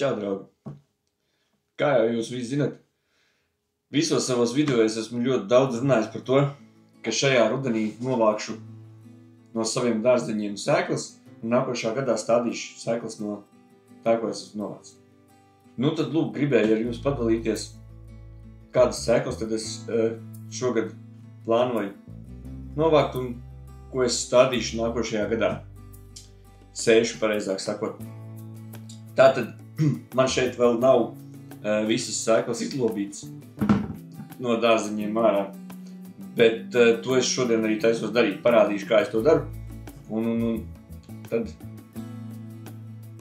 Čau, draugi! Kā jau jūs visi zinat, visos savos videos esmu ļoti daudz runājis par to, ka šajā rudenī novākšu no saviem dārzeņiem sēklas un nākošā gadā stādīšu sēklas no tā, ko es esmu novācis. Nu tad, lūk, gribēju ar jums padalīties, kādas sēklas tad es šogad plānoju novākt un ko es stādīšu nākošajā gadā. Sēšu, pareizāk sakot. Tātad man šeit vēl nav visas sēklas izlobītas no dārzeņiem ārā, bet to es šodien arī taisos darīt. Parādīšu, kā es to daru, un tad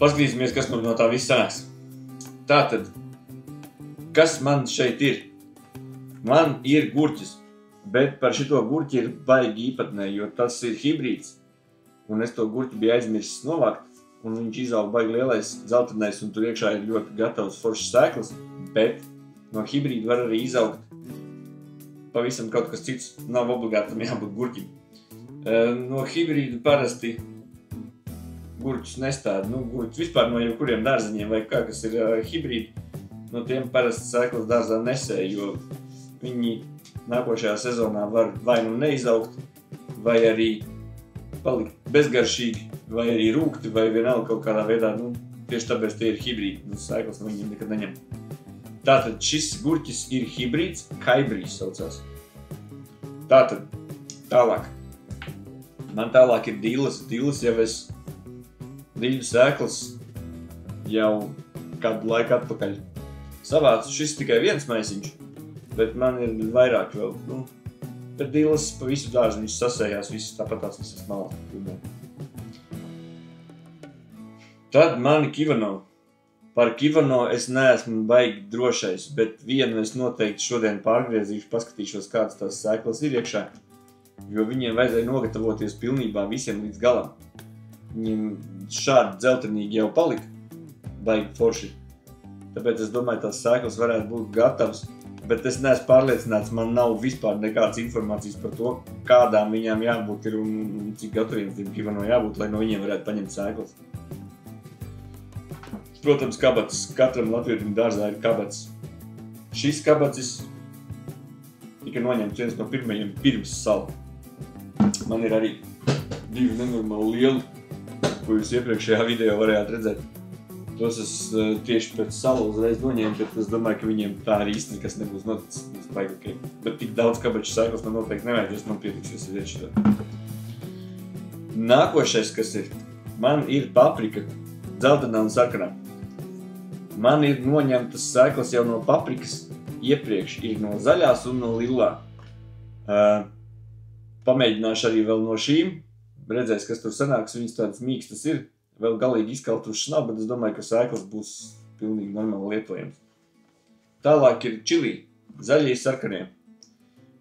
paskatīsimies, kas man no tā viss sanāks. Tātad, kas man šeit ir? Man ir gurķis, bet par šito gurķi ir baigi īpatnē, jo tas ir hibrīds, un es to gurķi biju aizmirsis novākt. Un viņš izaug baigi lielais, dzeltenais, un tur iekšā ir ļoti gatavs foršas sēklas, bet no hibrīda var arī izaugt pavisam kaut kas cits, nav obligāti jābūt gurķim. No hibrīda parasti gurķus nestāda, gurķus vispār no jebkuriem dārzeņiem vai kā, kas ir hibrīdi, no tiem parasti sēklas dārzā nesēja, jo viņi nākošajā sezonā var vai nu neizaugt, vai arī palikt bezgaršīgi, vai arī rūkti, vai vienalga kaut kādā veidā, tieši tāpēc tie ir hibrīdi, sēklas no viņiem nekad neņem. Tātad šis gurķis ir hibrīds, kaibrijs saucās. Tātad, tālāk. Man tālāk ir dīles. Dīles jau es dīļu sēklas jau kādu laiku atpakaļ savācu. Šis tikai viens maisiņš, bet man ir vairāk vēl. Bet dīles pa visu dārzu viņš sasējās, visas tāpatās visas malas. Tad mani Kivano. Par Kivano es neesmu baigi drošais, bet vienu es noteikti šodien pārgriezīšu, paskatīšos, kādas tās sēklas ir iekšā, jo viņiem vajadzēja nogatavoties pilnībā visiem līdz galam. Viņiem šādi dzeltenīgi jau palika, baigi forši. Tāpēc es domāju, tās sēklas varētu būt gatavas, bet es neesmu pārliecināts, man nav vispār nekādas informācijas par to, kādām viņām jābūt ir un cik gataviem tiem Kivano jābūt, lai no viņiem varētu paņemt sēklas. Protams, kabatas. Katram latvietim dārzā ir kabats. Šis kabacis tika noņemts viens no pirmajiem pirms salu. Man ir arī divi nenormāli lieli, ko jūs iepriekšējā video varējāt redzēt. Tos es tieši pēc salu uzreiz noņēmu, bet es domāju, ka viņiem tā arī īsti nekas nebūs noticis. Bet tik daudz kabaču sēklas man noteikti nevajadzēs, man pietiksies iet šitā. Nākošais, kas ir, man ir paprika, dzeltenā un sarkanā. Man ir noņemtas sēklas jau no paprikas, iepriekš ir no zaļās un no lilā. Pamēģināšu arī vēl no šīm, redzēs, kas tur sanāks, viņas tādas mīkstas ir, vēl galīgi izkaltušas nav, bet es domāju, ka sēklas būs pilnīgi normāli lietojams. Tālāk ir čili, zaļie sarkanie.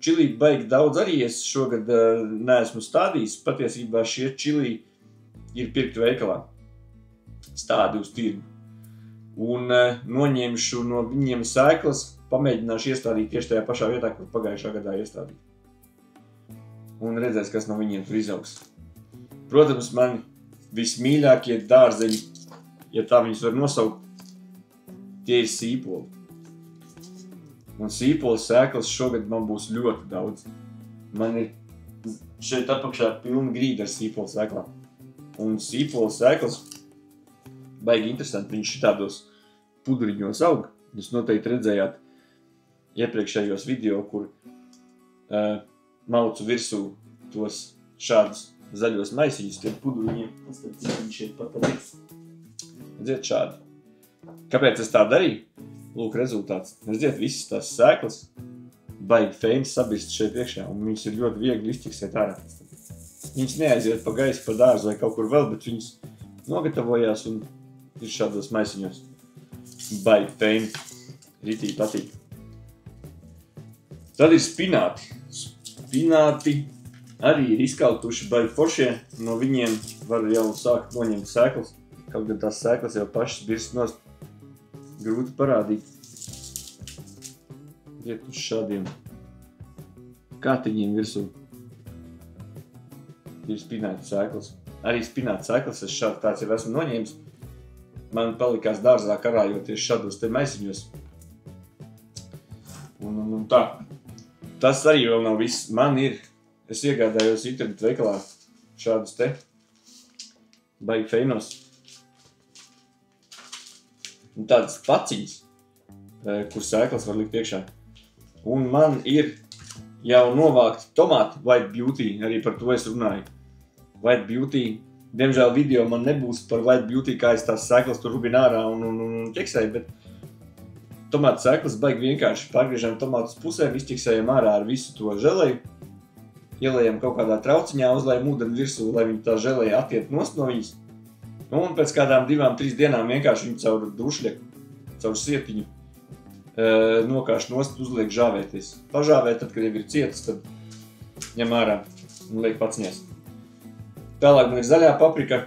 Čili baigi daudz arī es šogad neesmu stādījis, patiesībā šie čili ir pirkti veikalā, stādi uz tirgu. Un noņemšu no viņiem sēklas, pamēģināšu iestādīt tieši tajā pašā vietā, kur pagājušā gadā iestādīt. Un redzēs, kas no viņiem tur izaugs. Protams, man vismīļākie dārzeņi, ja tā viņus var nosaukt, tie ir sīpoli. Un sīpoli sēklas šogad man būs ļoti daudz. Man ir šeit apakšā pilna grīda ar sīpoli sēklām. Un sīpoli sēklas baigi interesanti, viņš šitādos puduriņos aug. Jūs noteikti redzējāt iepriekšējos video, kur maucu virsū tos šādus zaļos maisiņus, tiem puduriņiem. Cik viņš šeit pataliks. Redziet šādi. Kāpēc es tā darīju? Lūk, rezultāts. Redziet, visas tās sēklas baigi feini sabirst šeit iekšā, un viņas ir ļoti viegli izķiksēt ārā. Viņas neaiziet pa gaisu, pa dārzu vai kaut kur vēl, bet viņas nogatavojās un ir šādos maisiņos. Baigi feini. Ritīgi patīk. Tad ir spināti. Spināti arī ir izkaltuši baigi foršie. No viņiem var jau sākt noņemt sēklas. Kaut gan tās sēklas jau pašas birst nost. Grūti parādīt. Iet uz šādiem kātiņiem virsū. Ir spināti sēklas. Arī spināti sēklas es šādi tāds jau esmu noņēmis. man palikās dārzā karājoties šādos te maisiņos. Un tā. Tas arī vēl nav viss. Man ir, es iegādājos internetu veikalā šādus te baigi feinos. Un tādas paciņas, kur sēklas var likt iekšā. Un man ir jau novākti tomāti White Beauty, arī par to es runāju. White Beauty, diemžēl video man nebūs par White Beauty, kā es tās sēklas tur rubinu ārā un ķeksēju, bet tomātu sēklas baigi vienkārši. Pārgriežam tomātus pusēm, izķeksējam ārā ar visu to želeju, ielējam kaut kādā trauciņā, uzlējam ūdeni virsū, lai viņi tā želeja attiet nost no viņas. Un pēc kādām 2-3 dienām vienkārši viņu caur dušļeku, caur sietiņu nokāš nost, uzliek žāvēties. Pažāvē, tad, kad jau ir cietas, tad ņem ārā un liek paciņās. Tālāk man ir zaļā paprika,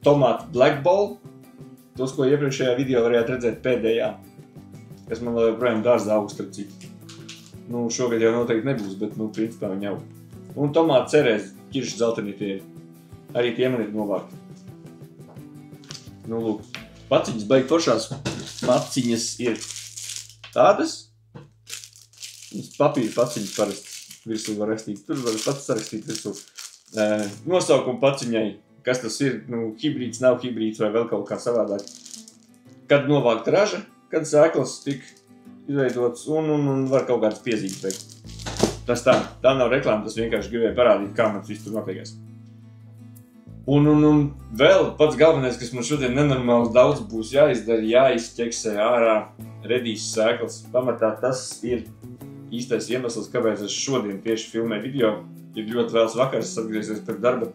tomāti Black Ball, tos, ko iepriekšējā video varējāt redzēt pēdējā, kas man vēl joprojām dārzā aug, starp citu. Nu, šogad jau noteikti nebūs, bet, nu, principā viņi aug. Un tomāti cerēs, ķirši dzeltenie tie ir. Arī tie man ir novākti. Nu, lūk, paciņas baigi foršās. Paciņas ir tādas. Papīra paciņas parasti virsū var rakstīt. Tur var pats sarakstīt virsū. Nosaukumu paciņai, kas tas ir, nu, hibrīds, nav hibrīds vai vēl kaut kā savādāk. Kad novākt raža, kad sēklas tik izveidotas un var kaut kādas piezīmes veikt. Tas tā nav reklāma, tas vienkārši gribēja parādīt, kā man viss tur notiekās. Un vēl pats galvenais, kas man šodien nenormāli daudz būs jāizdara, jāizķeksē ārā redīs sēklas. Pamatā tas ir īstais iemesls, kāpēc es šodien tieši filmēju video. Ir ļoti vēls vakars, es atgriezies pēc darba.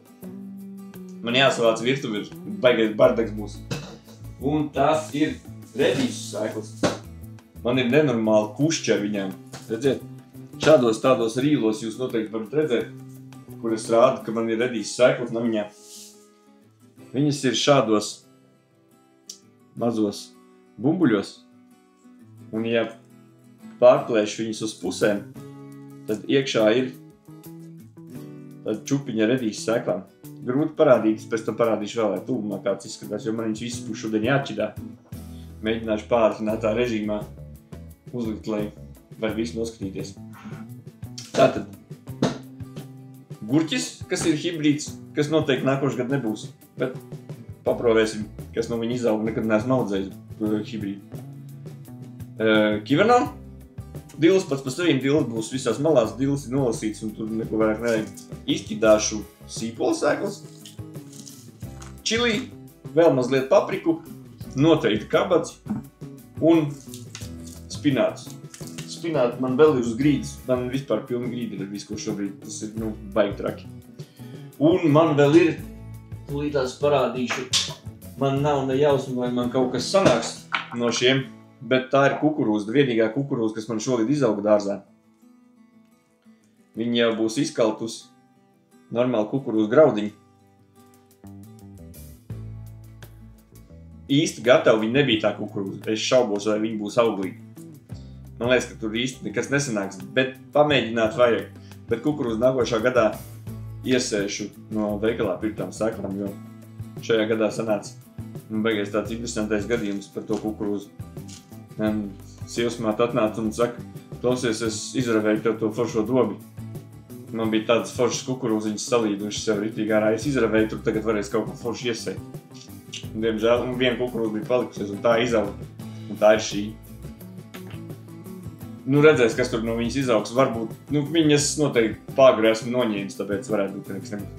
Man jāsavāc virtuvi, baigais bardaks būs. Un tas ir redīs sēklas. Man ir nenormāli kušķi ar viņām. Redziet, šādos tādos rīlos jūs noteikti varat redzēt, kur es rādu, ka man ir redīs sēklas namiņā. Viņas ir šādos mazos bumbuļos. Un ja pārplēšu viņas uz pusēm, tad iekšā ir čupiņa redīs sēklām. Grūti parādīt, pēc tam parādīšu vēl, lai tūmā kāds izskatās, jo man viņš visu būs šodien jāatšķidā. Mēģināšu pārātināt tā režīmā uzlikt, lai var visu noskatīties. Tātad, gurķis, kas ir hibrīds, kas noteikti nākošu gadu nebūs, bet paprovēsim, kas no viņa izaug, nekad neesmu audzējis hibrīdu. Kivano, dils pats par saviem, dils būs visās malās, dils ir nolasīts un tur neko vairāk nevajag. Izķidāšu sīpolu sēklas, čili, vēl mazliet papriku, noteikti kabaci un spinātus. Spināti man vēl ir uz grīdas, man vispār pilni grīda ir ar visu, ko šobrīd, tas ir, nu, baigi traki. Un man vēl ir, tūlītās parādīšu, man nav ne jausma, vai man kaut kas sanāks no šiem, bet tā ir kukurūza, vienīgā kukurūza, kas man šogad izauga dārzā. Viņi jau būs izkaltusi normāli kukurūza graudiņi. Īsti gatavi viņi nebija tā kukurūza. Es šaubos, vai viņi būs auglīgi. Man liekas, ka tur īsti nekas nesanāks, bet pamēģināt vajag. Bet kukurūza nākošā gadā iesēšu no veikalā pirktām sēklām, jo šajā gadā sanāca beigās tāds interesantais gadījums par to kukurūzu. Sievasmāte atnāca un saka, klausies, es izravēju tev to foršo dobi. Man bija tādas foršas kukurūziņas salīdušas sev ritīgi ārā. Es izravēju, tur tagad varēs kaut ko forši iesēt. Diemžēl, viena kukurūza bija palikusies un tā izauga. Un tā ir šī. Nu, redzēs, kas tur no viņas izaugs. Varbūt, nu, viņas noteikti pāgri esmu noņēmis, tāpēc varētu būt, ka nekas nebūs.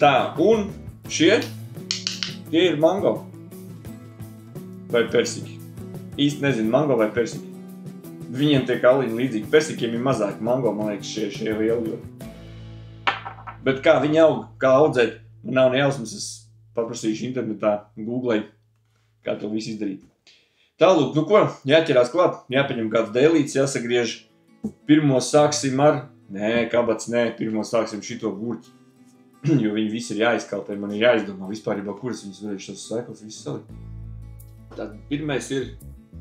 Tā, un tie ir mango. Vai persiki. Īsti nezinu, mango vai persiki. Viņiem tie kalliņi līdzīgi. Persikiem ir mazāk, mango, man liekas, šie lieli. Bet kā viņi aug, kā audzēt, man nav nejausmas, es paprasīšu internetā, googlēju, kā to visu izdarīt. Tālūk, nu ko, jāķerās klāt, jāpaņem kāds dēlīts, jāsagriež. Pirmo sāksim ar, pirmo sāksim šito gurķi. Jo viņi visi ir jāizkaltē, man ir jāizdomā vispārībā, kuras viņas varēšu šos sēklas visu salikt. Tad pirmais ir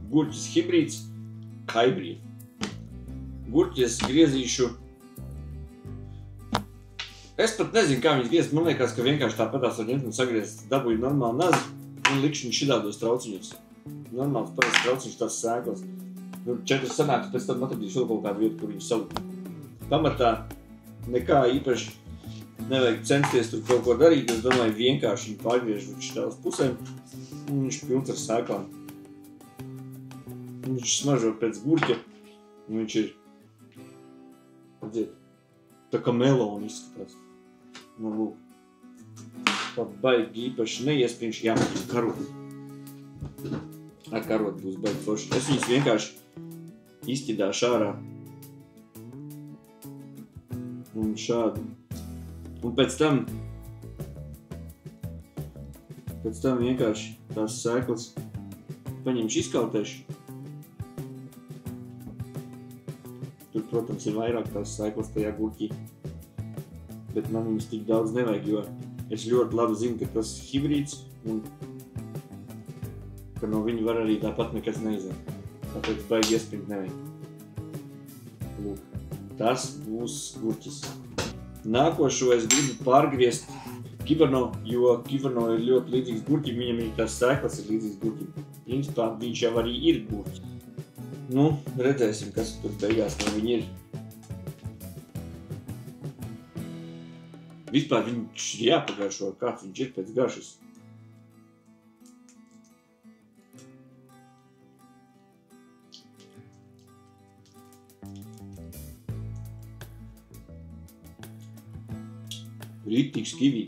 gurķis hibrīds, hybrid. Gurķi es griezīšu. Es pat nezinu, kā viņas griezt. Man liekas, ka vienkārši tāpatās var ņemt un sagriezt dabūju normālu nazi. un likšu viņu šitādos trauciņos. Normāls parasti trauciņš tās sēklas. 4 sanāks, pēc tam atradīšu vēl kaut kādu vietu, kur viņu salikt. Pamatā nekā īpaši nevajag censties tur kaut ko darīt. Es domāju, vienkārši viņu pārgriežu šitās pusēm un viņš pilns ar sēklām. Viņš smažo pēc gurķa un viņš ir, redziet, tā kā meloni izskatās. Nu, lūk. Pat baigi īpaši neiespieši jāmaķina karoti. Ar karoti būs baigi forši. Es viņus vienkārši izķidāšu ārā. Un šādi. Un pēc tam vienkārši tās sēklas paņemšu izkautēšu. Tur, protams, ir vairāk tās sēklas tajā gurķī. Bet man viņas tik daudz nevajag, jo es ļoti labi zinu, ka tas ir hibrīds un ka no viņa var arī tāpat nekas neiziet. Tāpēc baigi iespringt nevajag. Lūk, tas būs gurķis. Nākošo es gribu pārgriezt kivarno, jo kivarno ir ļoti līdzīgs gurķim, viņam arī tās sēklas ir līdzīgs gurķim. Principā viņš jau arī ir gurķis. Nu, redzēsim, kas tur beigās no viņa ir. Vispār viņš ir jāpagaršo, kāds viņš ir pēc garšas. Rītīgs kivī.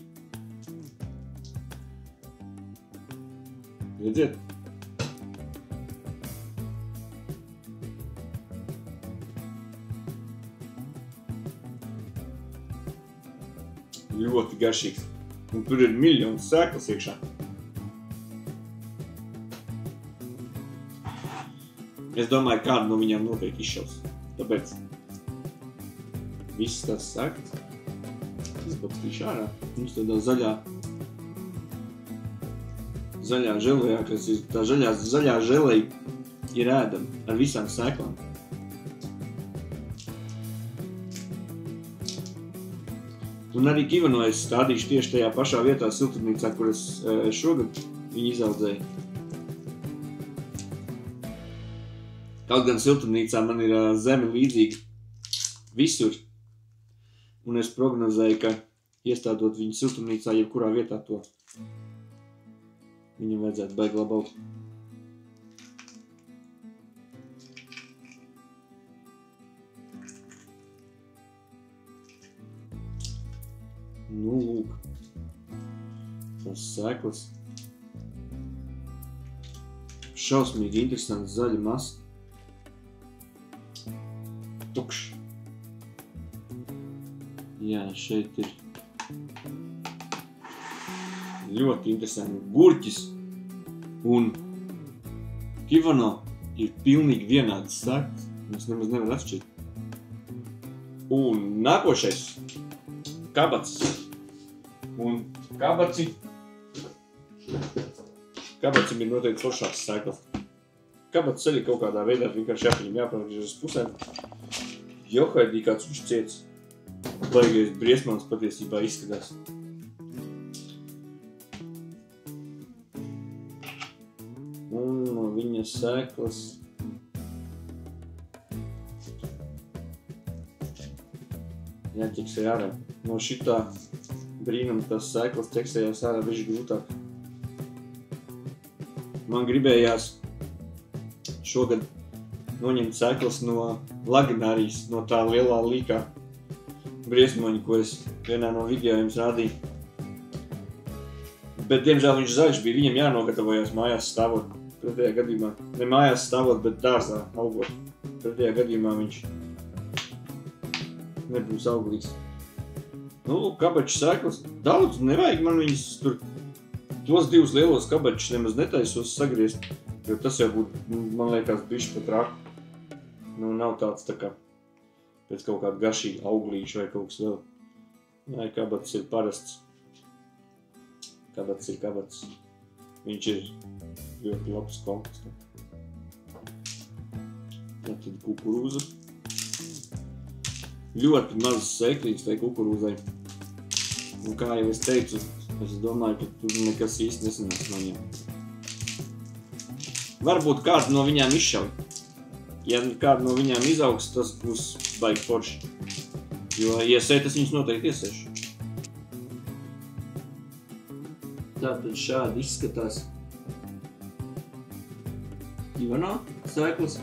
Redziet? Ļoti garšīgs. Un tur ir miljonas sēklas iekšā. Es domāju, kādu no viņām noteikti izšaus. Tāpēc visas tās sēklas izbakstīšu ārā. Mums tādā zaļā želejā, kas ir tā zaļā želeja ir ēdama ar visām sēklām. Un arī kivarno es stādīšu tieši tajā pašā vietā siltumnīcā, kur es šogad viņu izaudzēju. Kaut gan siltumnīcā man ir zeme līdzīga visur. Un es prognozēju, ka iestādot viņu siltumnīcā, jebkurā vietā to viņam vajadzētu baigi labi augt. Nu, lūk, tās sēklas. Šausmīgi interesants zaļa masa. Tukšs. Jā, šeit ir ļoti interesanti gurķis un kivarno ir pilnīgi vienādas sēklas. Mums nemaz nevar atšķirt. Un nākošais kabats. Un kabacim ir noteikti foršāks sēklas. Kabats arī kaut kādā veidā vienkārši jāpaņem jāpagriež uz pusēm. Johaidī kāds viņš ciets. Baigais briesmāns patiesībā izskatās. Un no viņa sēklas jāķeksē ārā. No šitā brīnuma tās sēklas ķeksējās ārā bišķi grūtāk. Man gribējās šogad noņemt sēklas no laginārijas, no tā lielā līkā briesmoņa, ko es vienā no video jums rādīju. Bet, diemžēl, viņš zaļš bija, viņam jānogatavojās mājās stāvot. Pretējā gadījumā, ne mājās stāvot, bet dārzā augot. Pretējā gadījumā viņš nebūs auglīgs. Nu, kabaču sēklas. Daudz nevajag man viņas tur. Tos divus lielos kabačus nemaz netaisos sagriezt, jo tas jau būtu, man liekas, bišķi pat raku. Nu, nav tāds tā kā pēc kaut kāda garšīga auglīša vai kaut kas vēl. Nē, kabats ir parasts. Kabats ir kabats. Viņš ir ļoti labs komposts. Tad kukurūza. Ļoti mazas sēkliņas tai kukurūzai. Un kā jau es teicu, Es domāju, ka tur nekas īsti nesanāks no viņiem. Varbūt kādu no viņām izšauj. Ja kādu no viņām izaugs, tas būs baigi forši. Jo iesēt, es viņus noteikti iesēšu. Tātad šādi izskatās Ivanā sēklas.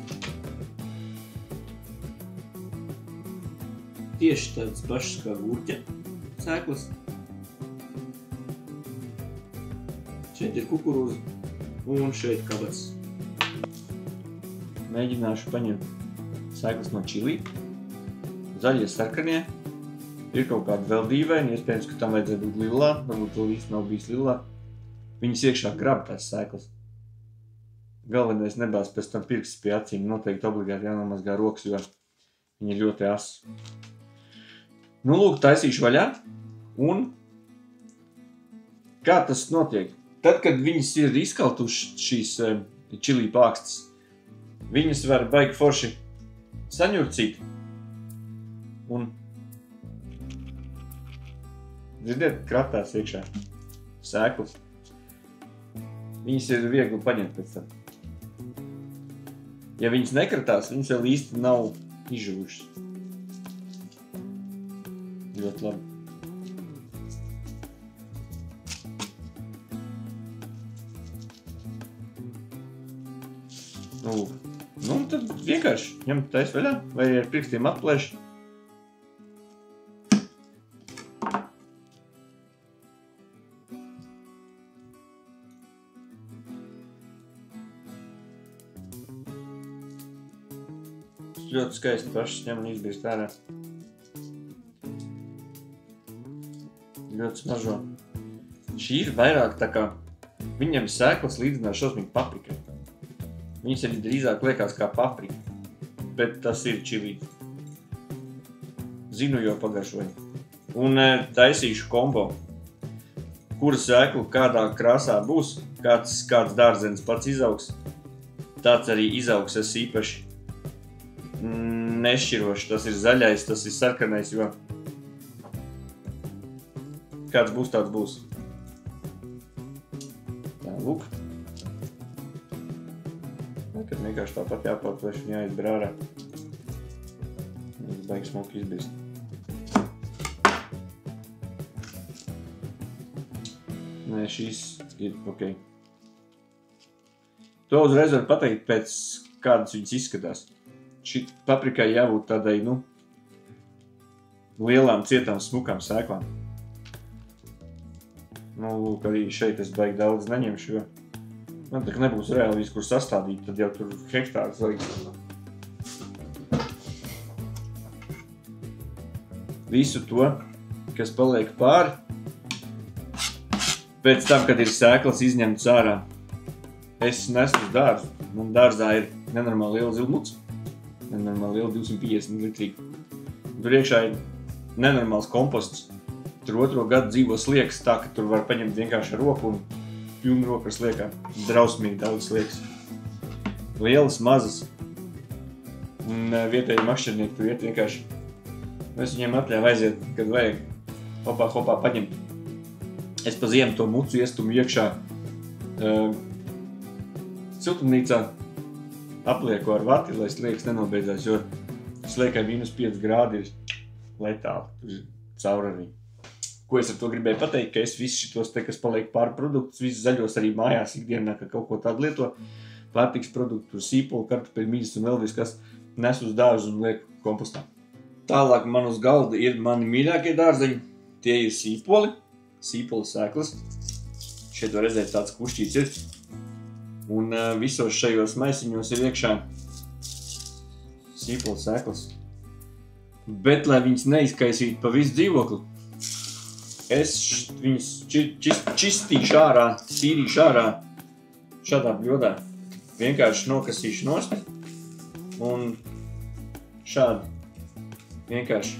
Tieši tādas pašas kā gurķa sēklas. Šeit ir kukurūza un šeit kabats. Mēģināšu paņemt sēklas no čilī. Zaļie sarkanie. Ir kaut kādi vēl dīvaini, iespējams, ka tam vajadzēja būt lilā. Varbūt to īsti nav bijis lilā. Viņas iekšā grab tās sēklas. Galvenais nebāz pēc tam pirkstus pie acīm. Noteikti obligāti jānomazgā rokas, jo viņi ir ļoti asi. Nu, lūk, taisīšu vaļā. Un kā tas notiek? Tad, kad viņas ir izkaltušas šīs čilī pākstas, viņas var baigi forši saņurcīt. Un dzirdiet, kratās iekšā sēklas. Viņas ir viegli paņemt pēc tam. Ja viņas nekratās, viņas vēl īsti nav izžuvušas. Ļoti labi. Nu, tad vienkārši ņem tais vaļā, vai ar pirkstiem atplēš. Ļoti skaisti pašas ņem un izbīst ārā. Ļoti smaržo. Šī ir vairāk tā kā, viņam sēklas līdzinās šausmīgi paprikai. Viņas arī drīzāk liekas kā paprika, bet tas ir čilī. Zinu, jo pagaršoju. Un taisīšu kombo. Kura sēklu kādā krāsā būs, kāds dārzenis pats izaugs, tāds arī izaugs. Es īpaši nešķirošu. Tas ir zaļais, tas ir sarkanais, jo kāds būs, tāds būs. Tā, lūk. Tad vienkārši tāpat jāpārplēš un jāizber ārā. Tas baigi smuki izbīst. Nē, šīs ir ok. To uzreiz var pateikt pēc kādas viņas izskatās. Šī paprikai jābūt tādai, lielām, cietām, smukām sēklām. Lūk, arī šeit es baigi daudz neņemšu, jo man tā kā nebūs reāli visu, kur sastādīt, tad jau tur hektārus vajag. Visu to, kas paliek pāri, pēc tam, kad ir sēklas izņemtas ārā, es nesu uz dārzu. Man dārzā ir nenormāli liela zilmuts, nenormāli liela 250 litrīgi. Tur iekšā ir nenormāls komposts. Tur otro gadu dzīvo sliekas tā, ka tur var paņemt vienkārši ar roku un pilnu roku ar sliekām. Drausmīgi daudz sliekas. Lielas, mazas. Un vietēji makšķernieki tur iet vienkārši. Es viņiem atļauju aiziet, kad vajag hopā paņemt. Es pa ziemu to mucu iestumu iekšā siltumnīcā. Aplieku ar vati, lai sliekas nenobeidzās, jo sliekai -5 grādi ir letāli. Tur ir cauri arī. Ko es ar to gribēju pateikt, ka es visus šitos te, kas paliek pāri produktus, visus zaļos arī mājās ikdienā, ka kaut ko tādu lieto, pārtiks produktu, sīpoli, kartupeļu mīzes un vēl viss, kas nes uz dārzu un liek kompostā. Tālāk man uz galda ir mani mīļākie dārzeņi. Tie ir sīpoli sēklas. Šeit var redzēt tāds kušķīts ir. Un visos šajos maisiņos ir iekšā sīpoli sēklas. Bet, lai viņas neizkaisītu pa visu dzīvokli, es viņas čistīšu ārā, tīrīšu ārā šādā bļodā. Vienkārši nokasīšu nost un šādi vienkārši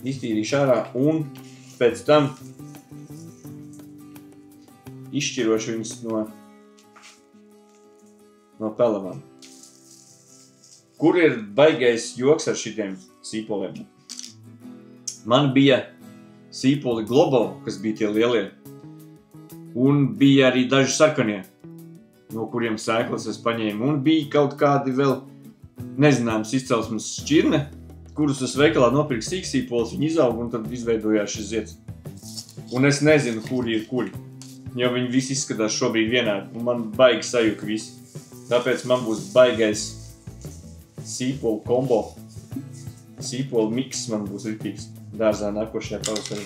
iztīrīšu ārā un pēc tam izšķirošu viņas no pelavām. Kur ir baigais joks ar šitiem sīpoliem? Man bija sīpoli Globo, kas bija tie lielie. Un bija arī daži sarkanie, no kuriem sēklas es paņēmu. Un bija kaut kādi vēl nezināms izcelsmes šķirne, kurus es veikalā nopirku sīksīpolis, viņi izauga un tad izveidojās šis zieds. Un es nezinu, kuri ir kuri, jo viņi visi izskatās šobrīd vienādi, un man baigi sajuka visi. Tāpēc man būs baigais sīpolu kombo, sīpolu miks man būs ritīgs dārzā nākošajā pavasarī.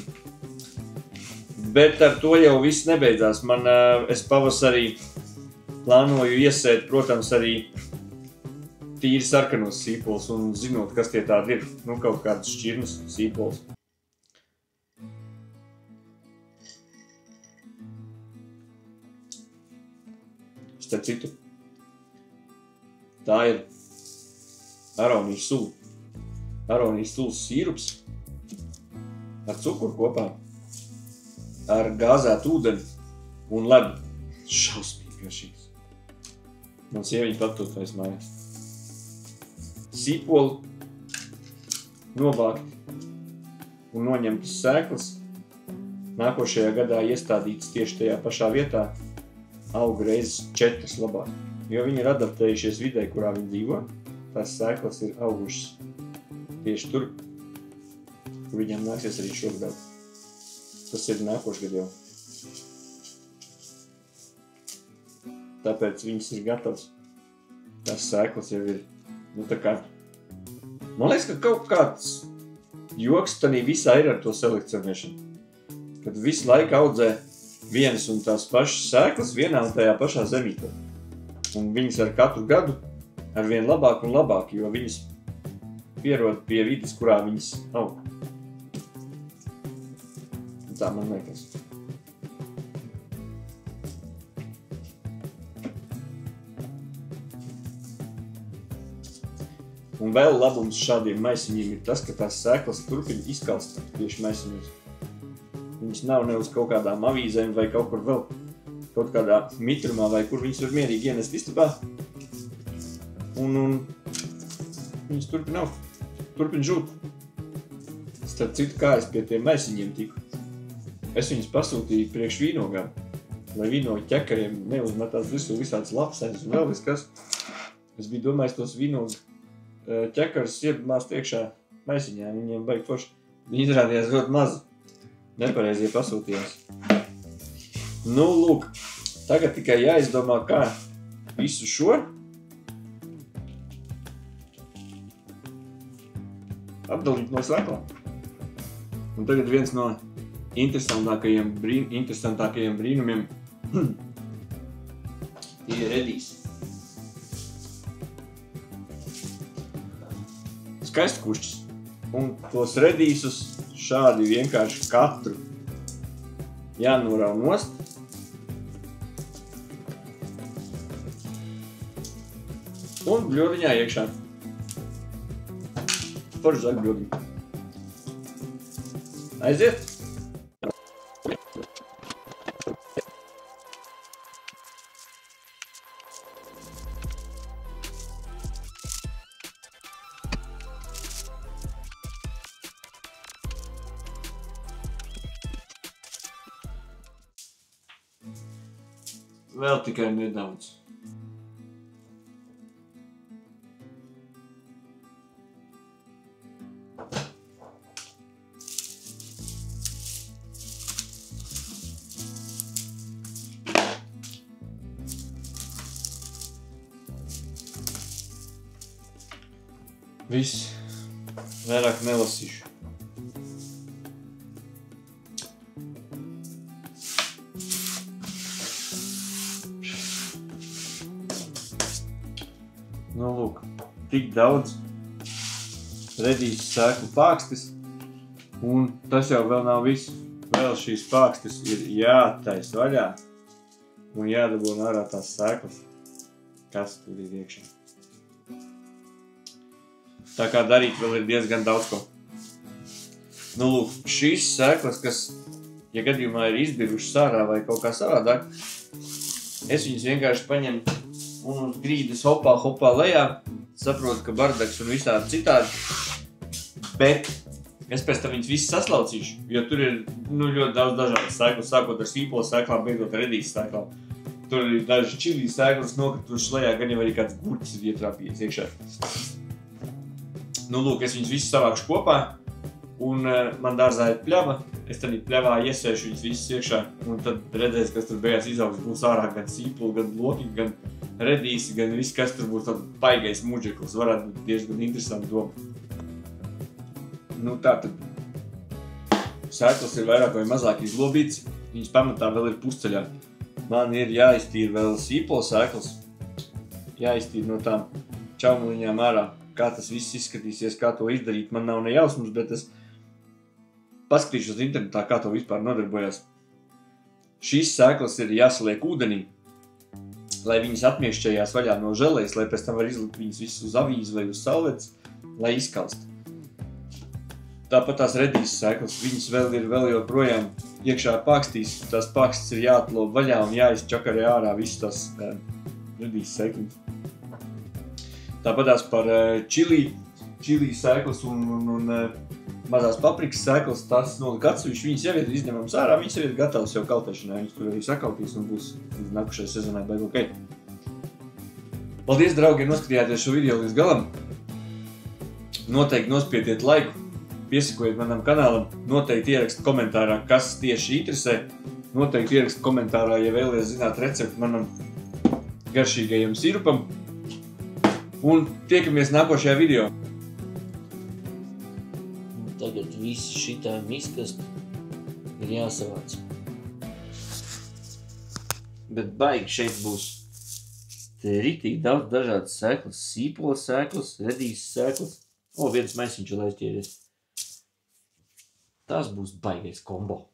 Bet ar to jau viss nebeidzās. Es pavasarī plānoju iesēt, protams, arī tīri sarkanos sīpols un zinot, kas tie tādi ir. Nu, kaut kādas šķirnes sīpols. Starp citu, tā ir aronijas sula. Aronijas sulas sīrups ar cukuru kopā, ar gāzētu ūdeni un ledu. Šausmīgi garšīgs. Man sieviņa patūtais mājās. Sīpoli novākt un noņemtas sēklas. Nākošajā gadā iestādītas tieši tajā pašā vietā auga reizes 4 labāk. Jo viņi ir adaptējušies vidē, kurā viņi dzīvo. Tās sēklas ir augušas tieši tur, kur viņam nāksies arī šogad. Tas ir nākošgad jau. Tāpēc viņas ir gatavas. Tās sēklas jau ir, nu tā kā... Man liekas, ka kaut kāds joks tanī visā ir ar to selekcionēšanu. Kad visu laiku audzē vienas un tās pašas sēklas vienā un tajā pašā zemītē. Un viņas ar katru gadu arvien labāk un labāk, jo viņas pierod pie vides, kurā viņas aug. Tā man liekas. Un vēl labums šādiem maisiņiem ir tas, ka tās sēklas turpina izkalst tieši maisiņos. Viņas nav ne uz kaut kādām avīzēm vai kaut kur vēl, kaut kādā mitrumā vai kur viņas var mierīgi ienest istabā. Un viņas turpina žūt. Starp citu, kā es pie tiem maisiņiem tiku. Es viņus pasūtīju priekš vīnogām, lai vīnogu ķekariem neuzmetās visu visādas lapsenes un vēl viskas. Es biju domājis tos vīnogu ķekarus iebamās tiekšā maisiņā, viņiem baigi forši. Viņi izrādījās ļoti mazi, nepareizie pasūtījās. Nu, lūk, tagad tikai jāizdomā, kā visu šo apdalīt no sēklām. Un tagad viens no interesantākajiem brīnumiem ir redīs. Skaistkušķis. Un tos redīsus šādi vienkārši katru jānorauj nost. Un bļodiņā iekšā. Forši zaļ bļodiņu. Aiziet! Vēl tikai nedaudz. Viss. Vairāk nelasīšu. Nu, lūk, tik daudz redīs sēklu pākstis, un tas jau vēl nav viss. Vēl šīs pākstis ir jātais vaļā un jādabūna ārā tās sēklas, kas tur ir iekšā. Tā kā darīt vēl ir diezgan daudz ko. Nu, lūk, šīs sēklas, kas, ja gadījumā ir izbirušas ārā vai kaut kā savādāk, es viņas vienkārši paņemu un uz grīdas hopā lejā, saprotu, ka bardaks un visādi citādi, bet Es pēc tam viņas visas saslaucīšu, jo tur ir ļoti daudz dažādas sēklas, sākot ar sīpolu sēklām, beidzot ar redīs sēklām. Tur ir daži čilī sēklas nokritušas lejā, gan jau arī kāds gurķis ir ietrāpījies iekšā. Nu, lūk, es viņus visus savākšu kopā, un man dārzā ir pļava. Es tad pļavā iesēšu viņus visus iekšā, un tad redzēs, kas tur beigās izaugs. Būs ārā gan sīpoli, gan loki, gan redīsi, gan viss, kas tur būs tāds baigais muģeklis. Varētu būt diezgan interesanti doma. Nu, tātad sēklas ir vairāk vai mazāk izlobītas, viņas pamatā vēl ir pusceļā. Man ir jāiztīra vēl sīpolu sēklas, jāiztīra no tām čaumuliņām ārā, kā tas viss izskatīsies, kā to izdarīt. Man nav ne jausmas, bet es paskatīšos internetā, kā to vispār nodarbojās. Šīs sēklas ir jāsaliek ūdenī, lai viņas atmiešķējās vaļā no želejas, lai pēc tam var izlikt viņas visus uz avīzi vai uz salvetes, lai izkalst. Tāpat tās redīses sēklas, viņas vēl joprojām iekšā pakstīs, tās pakstis ir jāatlob vaļā un jāizčakarē ārā visas tās redīses sēklas. Tāpat tās par čilī sēklas un mazās paprikas sēklas, tās nolika atsevišķi, viņas jau ir izņemams ārā, viņas jau ir gatavas jau kaltēšanai, viņas tur arī sakautīs un būs nākušajai sezonai baigi ok. Paldies, draugi, ja noskatījāties šo video līdz galam. Noteikti nospiediet laiku. Piesakojiet manam kanālam, noteikti ierakst komentārā, kas tieši interesē. Noteikti ierakst komentārā, ja vēlies zināt recepti manam garšīgajam sirupam. Un tiekamies nākošajā video. Tagad visi šitā miskast ir jāsavāc. Bet baigi šeit būs ritīgi daudz dažādas sēklas, sīpola sēklas, redīs sēklas. O, viens maisiņš vēl aizķēries. Tas būs baigais kombo.